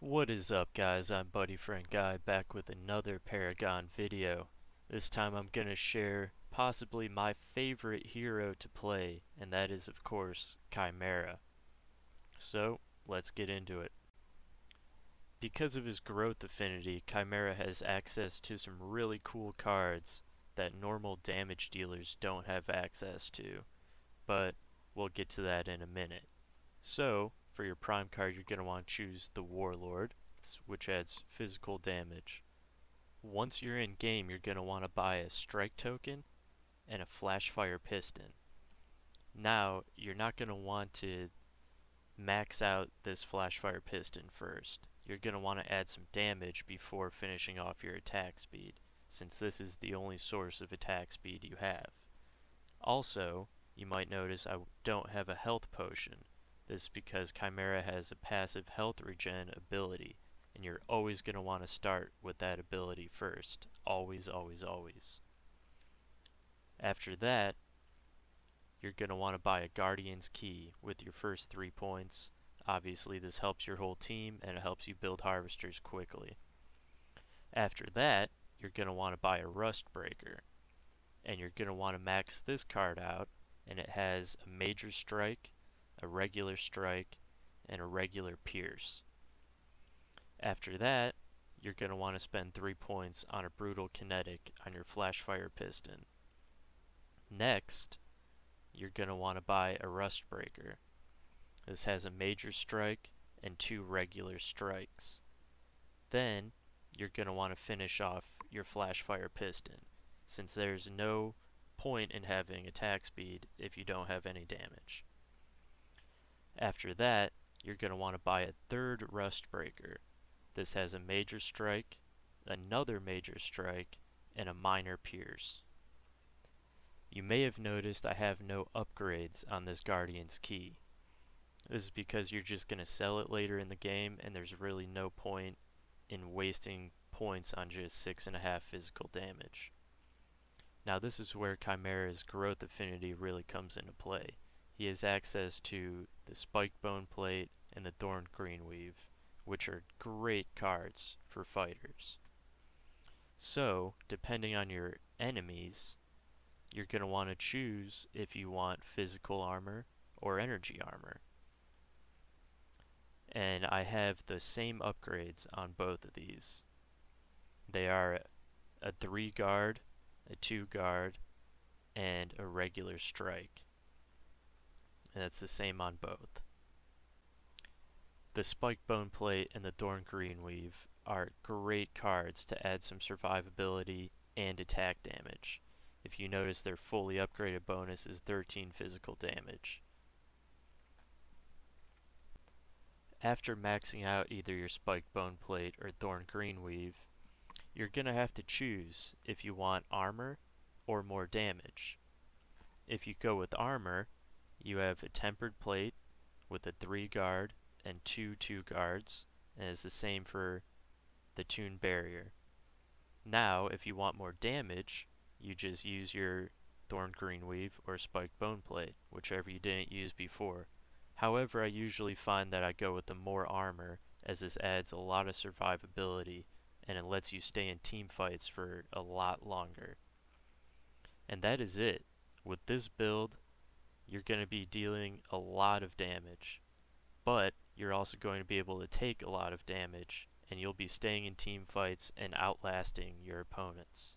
What is up, guys? I'm Buddy Friend Guy back with another Paragon video. This time I'm going to share possibly my favorite hero to play, and that is of course Khaimera. So let's get into it. Because of his growth affinity, Khaimera has access to some really cool cards that normal damage dealers don't have access to, but we'll get to that in a minute. So, for your prime card, you're going to want to choose the Warlord, which adds physical damage. Once you're in game, you're going to want to buy a strike token and a flash fire piston. Now, you're not going to want to max out this flash fire piston first. You're going to want to add some damage before finishing off your attack speed, since this is the only source of attack speed you have. Also, you might notice I don't have a health potion. This is because Khaimera has a passive health regen ability, and you're always going to want to start with that ability first. Always, always, always. After that, you're going to want to buy a Guardian's Key with your first 3 points. Obviously, this helps your whole team, and it helps you build harvesters quickly. After that, you're going to want to buy a Rust Breaker, and you're going to want to max this card out, and it has a major strike, a regular strike, and a regular pierce. After that, you're going to want to spend 3 points on a brutal kinetic on your flash fire piston. Next, you're going to want to buy a Rust Breaker. This has a major strike and 2 regular strikes. Then, you're going to want to finish off your flash fire piston, since there's no point in having attack speed if you don't have any damage. After that, you're going to want to buy a third Rust Breaker. This has a major strike, another major strike, and a minor pierce. You may have noticed I have no upgrades on this Guardian's Key. This is because you're just going to sell it later in the game, and there's really no point in wasting points on just 6.5 physical damage. Now this is where Khaimera's growth affinity really comes into play. He has access to the Spiked Bone Plate and the Thorn Greenweave, which are great cards for fighters. So, depending on your enemies, you're going to want to choose if you want physical armor or energy armor. And I have the same upgrades on both of these. They are a 3 guard, a 2 guard, and a regular strike. And that's the same on both. The Spiked Bone Plate and the Thorn Greenweave are great cards to add some survivability and attack damage. If you notice, their fully upgraded bonus is 13 physical damage. After maxing out either your Spiked Bone Plate or Thorn Greenweave, you're going to have to choose if you want armor or more damage. If you go with armor, you have a Tempered Plate with a 3 guard and 2 guards, and it's the same for the Toon Barrier. Now, if you want more damage, you just use your Thorn Greenweave or Spiked Bone Plate, whichever you didn't use before. However, I usually find that I go with the more armor, as this adds a lot of survivability, and it lets you stay in team fights for a lot longer. And that is it. With this build, you're going to be dealing a lot of damage, but you're also going to be able to take a lot of damage, and you'll be staying in team fights and outlasting your opponents.